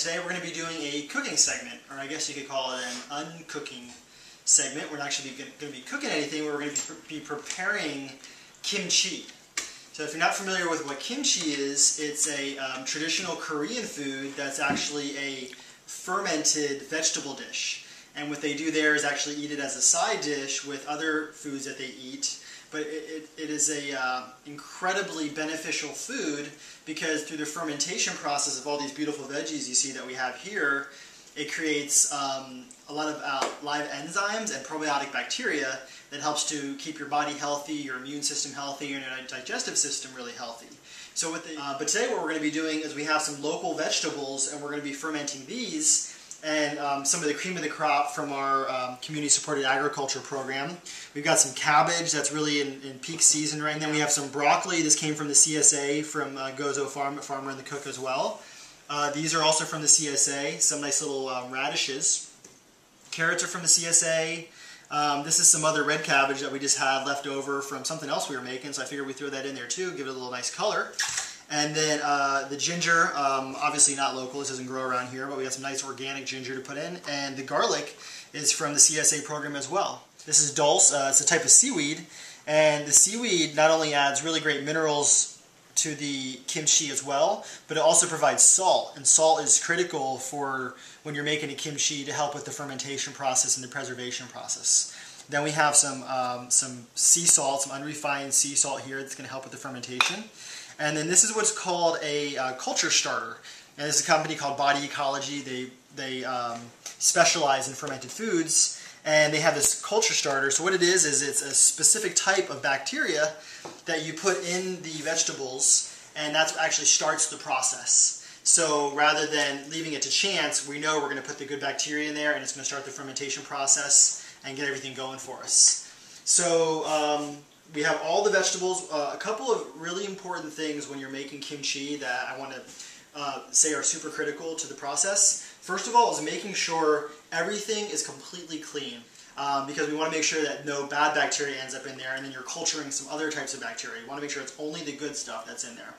Today we're going to be doing a cooking segment, or I guess you could call it an uncooking segment. We're not actually going to be cooking anything, we're going to be preparing kimchi. So if you're not familiar with what kimchi is, it's a traditional Korean food that's actually a fermented vegetable dish. And what they do there is actually eat it as a side dish with other foods that they eat. But it is a incredibly beneficial food because through the fermentation process of all these beautiful veggies you see that we have here, it creates a lot of live enzymes and probiotic bacteria that helps to keep your body healthy, your immune system healthy, and your digestive system really healthy. So but today what we're going to be doing is we have some local vegetables and we're going to be fermenting these. And some of the cream of the crop from our community-supported agriculture program. We've got some cabbage that's really in peak season right now. And then we have some broccoli. This came from the CSA from Gozo Farmer and the Cook as well. These are also from the CSA, some nice little radishes. Carrots are from the CSA. This is some other red cabbage that we just had left over from something else we were making, so I figured we'd throw that in there too, give it a little nice color. And then the ginger, obviously not local, this doesn't grow around here, but we got some nice organic ginger to put in. And the garlic is from the CSA program as well. This is dulse, it's a type of seaweed, and the seaweed not only adds really great minerals to the kimchi as well, but it also provides salt, and salt is critical for when you're making a kimchi to help with the fermentation process and the preservation process. Then we have some sea salt, some unrefined sea salt here that's going to help with the fermentation. And then this is what's called a culture starter. And this is a company called Body Ecology. They specialize in fermented foods, and they have this culture starter. So what it is it's a specific type of bacteria that you put in the vegetables, and that actually starts the process. So rather than leaving it to chance, we know we're going to put the good bacteria in there, and it's going to start the fermentation process and get everything going for us. So we have all the vegetables. A couple of really important things when you're making kimchi that I want to say are super critical to the process. First of all is making sure everything is completely clean because we want to make sure that no bad bacteria ends up in there, and then you're culturing some other types of bacteria. You want to make sure it's only the good stuff that's in there.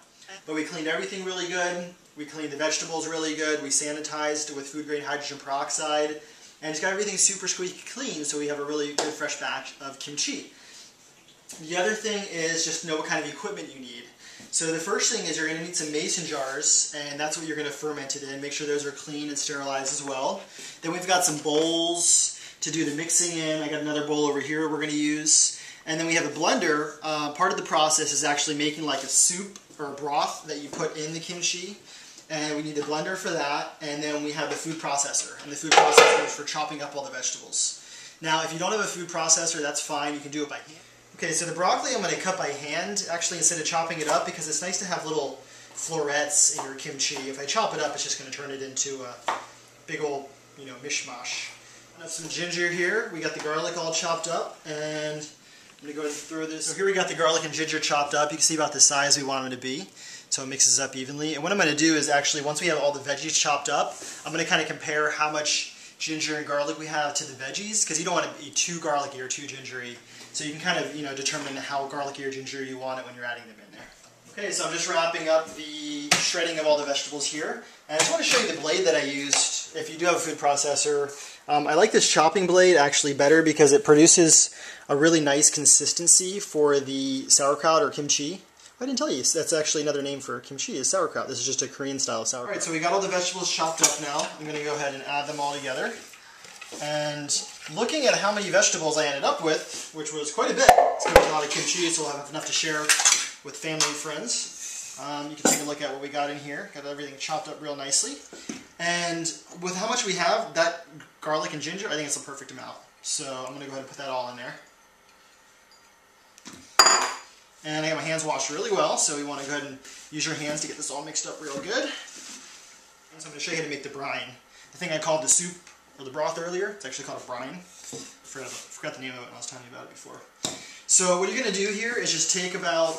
But we cleaned everything really good. We cleaned the vegetables really good. We sanitized with food grade hydrogen peroxide, and it's got everything super squeaky clean, so we have a really good fresh batch of kimchi. The other thing is just know what kind of equipment you need. So the first thing is you're going to need some mason jars, and that's what you're going to ferment it in. Make sure those are clean and sterilized as well. Then we've got some bowls to do the mixing in. I got another bowl over here we're going to use. And then we have a blender. Part of the process is actually making like a soup or a broth that you put in the kimchi. And we need a blender for that. And then we have the food processor. And the food processor is for chopping up all the vegetables. Now if you don't have a food processor, that's fine. You can do it by hand. Okay, so the broccoli I'm going to cut by hand, actually, instead of chopping it up, because it's nice to have little florets in your kimchi. If I chop it up, it's just going to turn it into a big old, mishmash. I have some ginger here. We got the garlic all chopped up, and I'm going to go ahead and throw this. So here we got the garlic and ginger chopped up. You can see about the size we want them to be, so it mixes up evenly. And what I'm going to do is actually, once we have all the veggies chopped up, I'm going to kind of compare how much ginger and garlic we have to the veggies, because you don't want to be too garlicky or too gingery. So you can kind of, determine how garlicky or gingery you want it when you're adding them in there. Okay, so I'm just wrapping up the shredding of all the vegetables here. And I just want to show you the blade that I used. If you do have a food processor, I like this chopping blade actually better because it produces a really nice consistency for the sauerkraut or kimchi. I didn't tell you, that's actually another name for kimchi is sauerkraut. This is just a Korean style sauerkraut. Alright, so we got all the vegetables chopped up now. I'm going to go ahead and add them all together. And looking at how many vegetables I ended up with, which was quite a bit, it's going to be a lot of kimchi, so we'll have enough to share with family and friends. You can take a look at what we got in here. Got everything chopped up real nicely. And with how much we have, that garlic and ginger, I think it's the perfect amount. So I'm going to go ahead and put that all in there. And I got my hands washed really well, so we want to go ahead and use your hands to get this all mixed up real good. So I'm going to show you how to make the brine. The thing I called the soup or the broth earlier, it's actually called a brine. Forgot the name of it when I was telling you about it before. So what you're going to do here is just take about,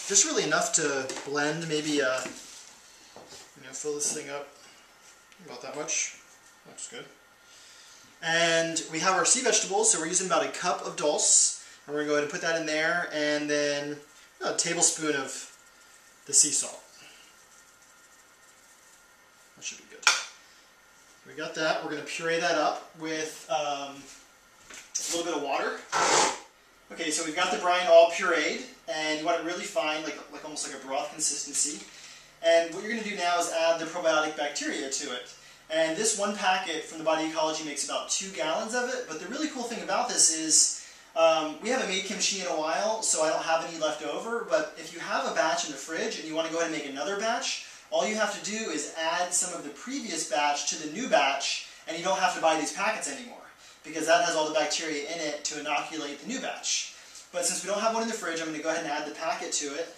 just really enough to blend, maybe, fill this thing up, about that much. Looks good. And we have our sea vegetables, so we're using about a cup of dulse. And we're going to go ahead and put that in there, and then a tablespoon of the sea salt. That should be good. We got that. We're going to puree that up with a little bit of water. Okay, so we've got the brine all pureed, and you want it really fine, like almost like a broth consistency. And what you're going to do now is add the probiotic bacteria to it. And this one packet from the Body Ecology makes about 2 gallons of it. But the really cool thing about this is we haven't made kimchi in a while, so I don't have any left over. But if you have a batch in the fridge and you want to go ahead and make another batch, all you have to do is add some of the previous batch to the new batch, and you don't have to buy these packets anymore, because that has all the bacteria in it to inoculate the new batch. But since we don't have one in the fridge, I'm going to go ahead and add the packet to it.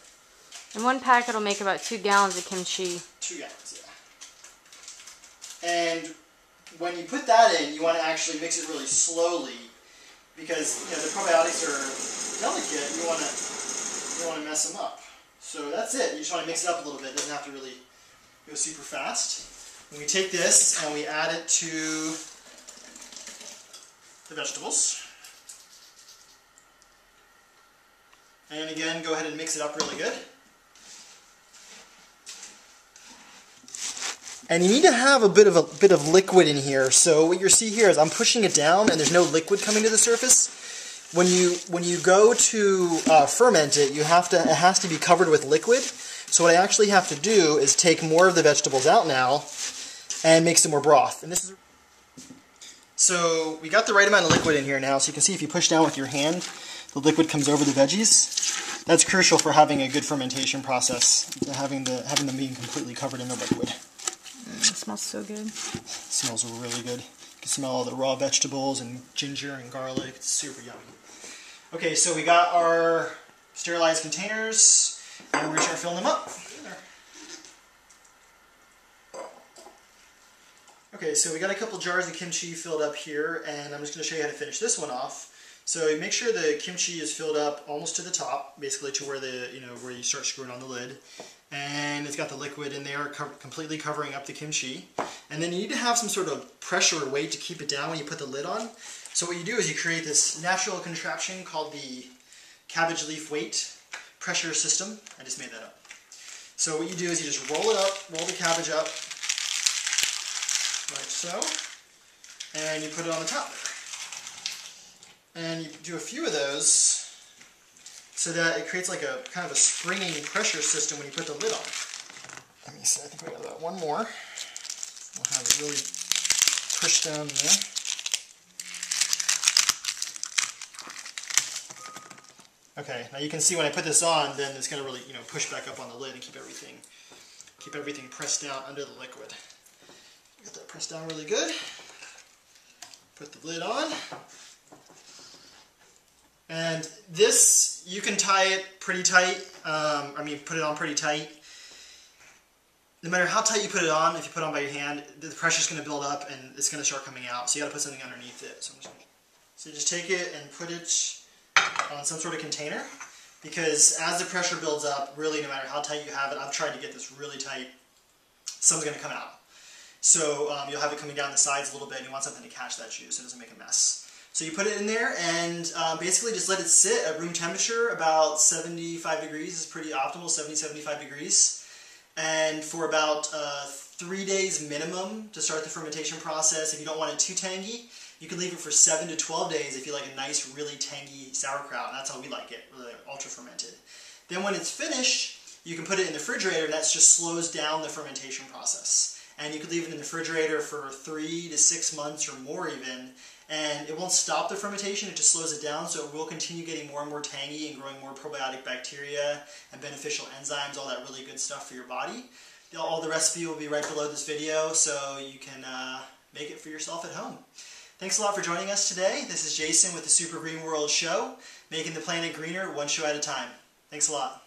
And one packet will make about 2 gallons of kimchi. 2 gallons, yeah. And when you put that in, you want to actually mix it really slowly, because the probiotics are delicate. You don't want to mess them up. So that's it. You just want to mix it up a little bit. It doesn't have to really go super fast. And we take this and we add it to the vegetables. And again, go ahead and mix it up really good. And you need to have a bit of liquid in here. So what you see here is I'm pushing it down and there's no liquid coming to the surface. When you go to ferment it, it has to be covered with liquid. So what I actually have to do is take more of the vegetables out now and make some more broth. And this is so we got the right amount of liquid in here now. So you can see if you push down with your hand, the liquid comes over the veggies. That's crucial for having a good fermentation process, having them being completely covered in the liquid. It smells so good. It smells really good. You can smell all the raw vegetables and ginger and garlic. It's super yummy. Okay, so we got our sterilized containers, and we're going to start filling them up. Okay, so we got a couple jars of kimchi filled up here, and I'm just going to show you how to finish this one off. So make sure the kimchi is filled up almost to the top, basically to where where you start screwing on the lid. And it's got the liquid in there completely covering up the kimchi. And then you need to have some sort of pressure or weight to keep it down when you put the lid on. So what you do is you create this natural contraption called the cabbage leaf weight pressure system. I just made that up. So what you do is you just roll it up, roll the cabbage up, like so, and you put it on the top there. And you do a few of those so that it creates like a kind of a springing pressure system when you put the lid on. Let me see, I think we got about one more. We'll have it really pushed down there. Okay, now you can see when I put this on, then it's going to really, push back up on the lid and keep everything pressed down under the liquid. Get that pressed down really good. Put the lid on. And this, you can tie it pretty tight, put it on pretty tight. No matter how tight you put it on, if you put it on by your hand, the pressure's going to build up and it's going to start coming out. So you got to put something underneath it. So just take it and put it on some sort of container, because as the pressure builds up, really no matter how tight you have it, I've tried to get this really tight, something's going to come out. So you'll have it coming down the sides a little bit, and you want something to catch that juice so it doesn't make a mess. So you put it in there and basically just let it sit at room temperature. About 75 degrees is pretty optimal, 70-75 degrees. And for about 3 days minimum to start the fermentation process. If you don't want it too tangy, you can leave it for 7 to 12 days if you like a nice, really tangy sauerkraut. And that's how we like it, really ultra fermented. Then when it's finished, you can put it in the refrigerator, and that just slows down the fermentation process. And you could leave it in the refrigerator for 3 to 6 months or more even, and it won't stop the fermentation, it just slows it down, so it will continue getting more and more tangy and growing more probiotic bacteria and beneficial enzymes, all that really good stuff for your body. All the recipe will be right below this video, so you can make it for yourself at home. Thanks a lot for joining us today. This is Jason with the Super Green World Show, making the planet greener one show at a time. Thanks a lot.